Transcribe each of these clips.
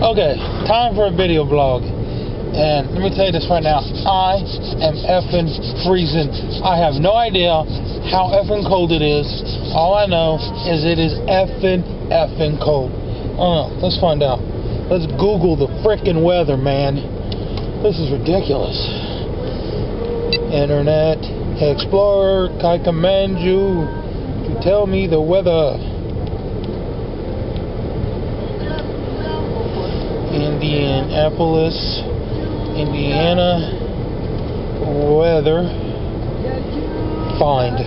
Okay, time for a video blog. And let me tell you this right now. I am effing freezing. I have no idea how effing cold it is. All I know is it is effing cold. Let's find out. Let's Google the frickin' weather, man. This is ridiculous. Internet Explorer, I command you to tell me the weather. Indianapolis, Indiana weather find.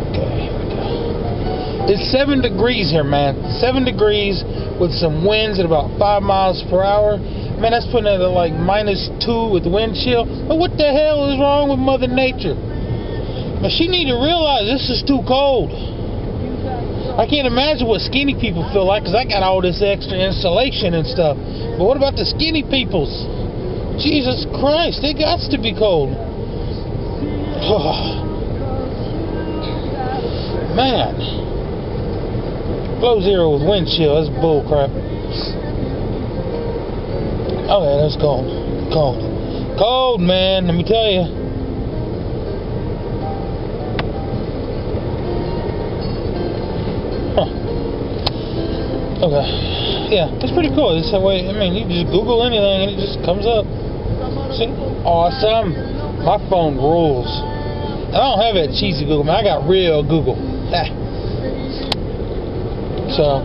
Okay, here we go. It's 7 degrees here, man. 7 degrees with some winds at about 5 miles per hour. Man, that's putting it at like -2 with wind chill. But what the hell is wrong with Mother Nature? But she need to realize this is too cold. I can't imagine what skinny people feel like, because I got all this extra insulation and stuff. But what about the skinny peoples? Jesus Christ, they got to be cold. Man. Below zero with wind chill, that's bull crap. Okay, that's cold. Cold. Cold, man, let me tell you. Okay, yeah, it's pretty cool. It's that way. I mean, you just Google anything and it just comes up. See, awesome. My phone rules. I don't have that cheesy Google, man. I got real Google. So,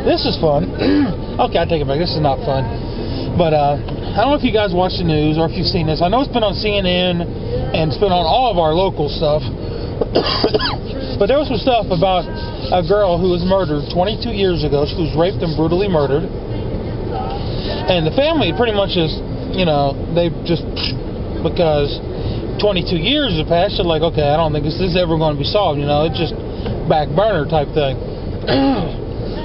this is fun. Okay, I take it back. This is not fun. But I don't know if you guys watch the news or if you've seen this. I know it's been on CNN and it's been on all of our local stuff. But there was some stuff about a girl who was murdered 22 years ago. She was raped and brutally murdered. And the family pretty much is, you know, they just, because 22 years have passed, they're like, okay, I don't think this is ever going to be solved, you know, it's just back burner type thing.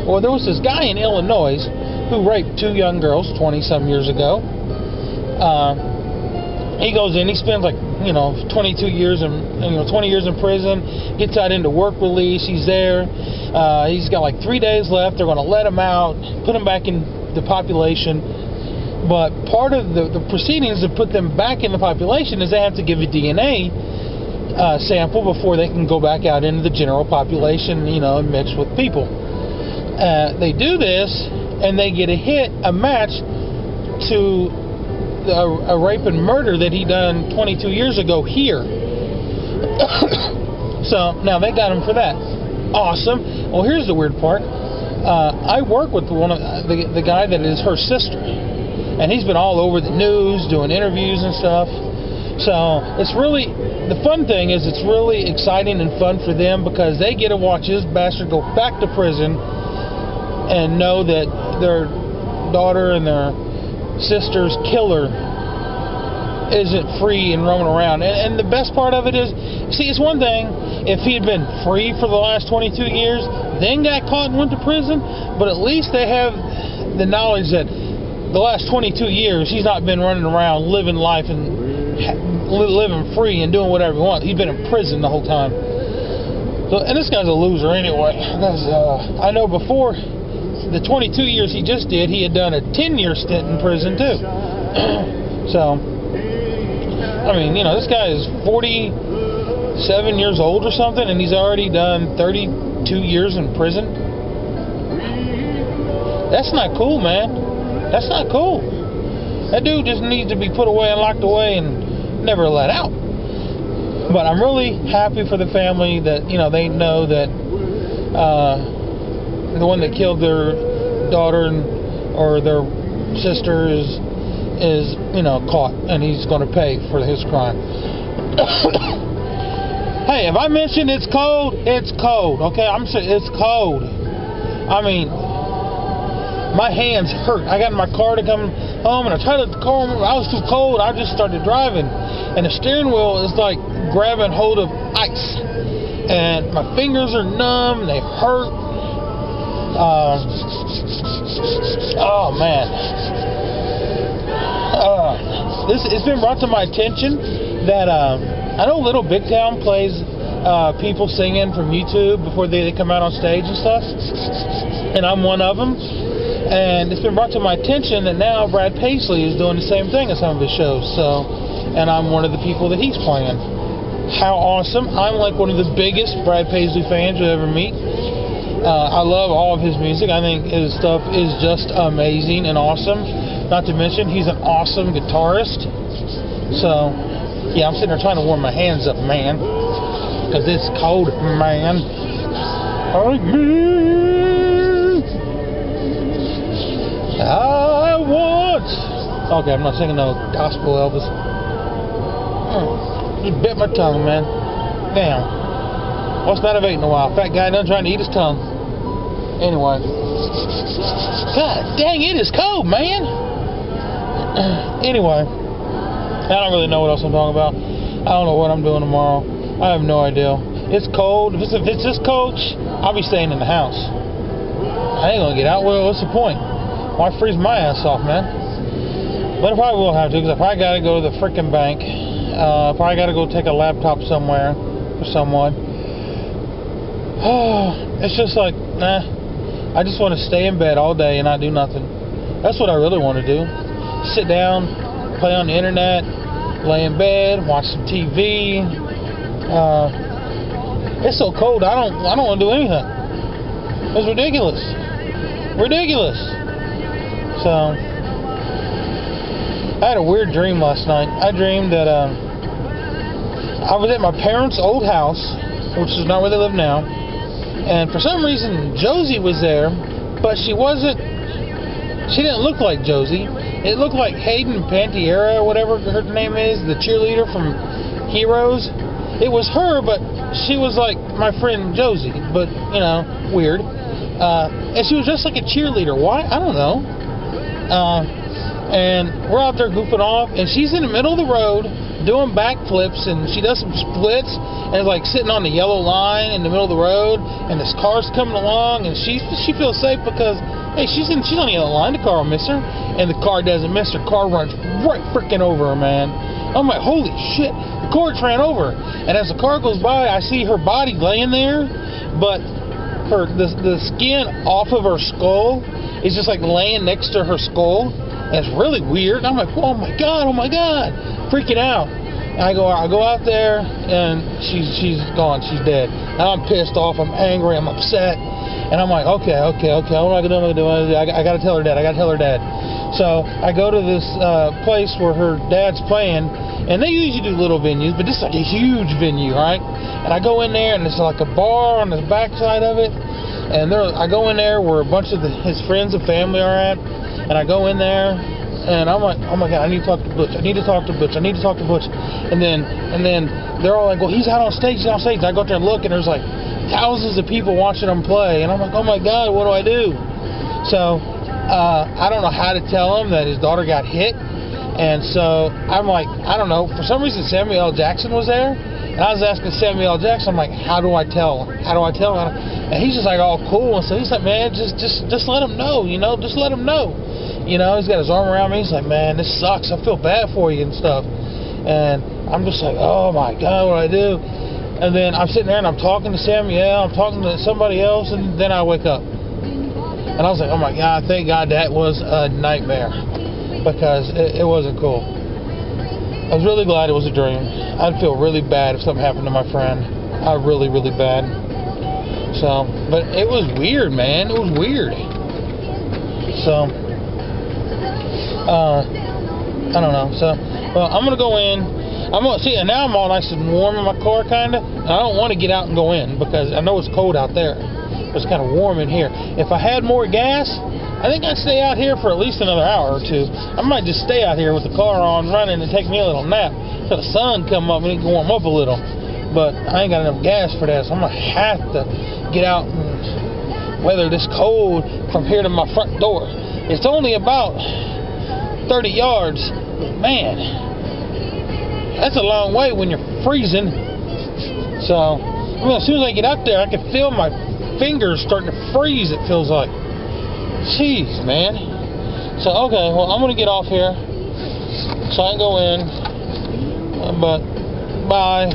Well, there was this guy in Illinois who raped 2 young girls 20-some years ago. He goes in, he spends like, 22 years and 20 years in prison, gets out into work release. He's there. He's got like 3 days left. They're going to let him out, put him back in the population. But part of the proceedings to put them back in the population is they have to give a DNA sample before they can go back out into the general population, and mix with people. They do this, and they get a match to a rape and murder that he done 22 years ago here. So now they got him for that. Awesome. Well, here's the weird part. I work with one of the guy that is her sister, and he's been all over the news doing interviews and stuff. So it's really, the fun thing is it's really exciting and fun for them, because they get to watch this bastard go back to prison and know that their daughter and their sister's killer isn't free and roaming around. And the best part of it is, see, it's one thing if he had been free for the last 22 years, then got caught and went to prison, but at least they have the knowledge that the last 22 years he's not been running around living life and living free and doing whatever he wants. He's been in prison the whole time. So, and this guy's a loser anyway, because I know before the 22 years he just did, he had done a 10-year stint in prison too. So, I mean, this guy is 47 years old or something, and he's already done 32 years in prison. That's not cool, man. That's not cool. That dude just needs to be put away and locked away and never let out. But I'm really happy for the family that, they know that the one that killed their daughter or their sister is caught, and he's going to pay for his crime. Hey, if I mention it's cold, it's cold. Okay, I'm saying it's cold. I mean, my hands hurt. I got in my car to come home, and I tried to the car. I was too cold. I just started driving, and the steering wheel is like grabbing hold of ice, and my fingers are numb. They hurt. Oh man, it's been brought to my attention that I know Little Big Town plays people singing from YouTube before they come out on stage and stuff, and I'm one of them. And it's been brought to my attention that now Brad Paisley is doing the same thing at some of his shows. So, and I'm one of the people that he's playing. How awesome. I'm like one of the biggest Brad Paisley fans you'll ever meet. I love all of his music. I think his stuff is just amazing and awesome. Not to mention, he's an awesome guitarist. So, yeah, I'm sitting there trying to warm my hands up, man. Because it's cold, man. I want. Okay, I'm not singing no gospel, Elvis. You bit my tongue, man. Damn. What's that I've eaten in a while? Fat guy done trying to eat his tongue. Anyway. God dang, it is cold, man. Anyway. I don't really know what else I'm talking about. I don't know what I'm doing tomorrow. I have no idea. It's cold. If it's this cold, I'll be staying in the house. I ain't gonna get out. Well, what's the point? Why freeze my ass off, man? But I probably will have to, because I probably gotta go to the freaking bank. Probably gotta go take a laptop somewhere for someone. It's just like, nah. I just want to stay in bed all day and not do nothing. That's what I really want to do. Sit down, play on the internet, lay in bed, watch some TV. It's so cold. I don't want to do anything. It's ridiculous. Ridiculous. So, I had a weird dream last night. I dreamed that I was at my parents' old house, which is not where they live now. And for some reason, Josie was there, but she didn't look like Josie. It looked like Hayden Panettiere, or whatever her name is, the cheerleader from Heroes. It was her, but she was like my friend Josie, but, you know, weird. And she was just like a cheerleader. Why? I don't know. And we're out there goofing off, and she's in the middle of the road doing backflips, and she does some splits, and like sitting on the yellow line in the middle of the road, and this car's coming along, and she feels safe because, hey, she's on the yellow line, the car will miss her, and the car doesn't miss her. Car runs right freaking over her, man. I'm like, holy shit, the car ran over. And as the car goes by, I see her body laying there, but the skin off of her skull is just like laying next to her skull. And it's really weird. I'm like, oh my god, freaking out. And I go out there, and she's gone. She's dead. And I'm pissed off. I'm angry. I'm upset. And I'm like, okay. What am I gonna do? I gotta tell her dad. So I go to this place where her dad's playing, and they usually do little venues, but this is like a huge venue, right? And I go in there, and it's like a bar on the backside of it. And I go in there where a bunch of his friends and family are at. And I go in there, and I'm like, oh my god, I need to talk to Butch. And then they're all like, well, he's out on stage. And I go up there and look, and there's like thousands of people watching him play. And I'm like, oh my god, what do I do? So I don't know how to tell him that his daughter got hit. And so I'm like, I don't know. For some reason, Samuel L. Jackson was there. And I was asking Samuel L. Jackson, I'm like, how do I tell him? And he's just like all cool. And so he's like, man, just let him know, just let him know. He's got his arm around me. He's like, man, this sucks. I feel bad for you and stuff. And I'm just like, oh my god, what do I do? And then I'm sitting there and I'm talking to Samuel, I'm talking to somebody else, and then I wake up. And I was like, oh my god, thank god that was a nightmare. Because it wasn't cool. I was really glad it was a dream. I'd feel really bad if something happened to my friend. Really, really bad. So, but it was weird, man. It was weird. So, I don't know. So, well, I'm gonna go in. And now I'm all nice and warm in my car, kinda. And I don't want to get out and go in because I know it's cold out there. But it's kind of warm in here. If I had more gas, I think I'd stay out here for at least another hour or two. I might just stay out here with the car on running and take me a little nap till the sun come up and it can warm up a little. But I ain't got enough gas for that, so I'm gonna have to get out and weather this cold from here to my front door. It's only about 30 yards. Man, that's a long way when you're freezing. So, as soon as I get out there, I can feel my fingers starting to freeze, it feels like. Jeez, man. So, okay, well, I'm going to get off here so I can go in. But, bye.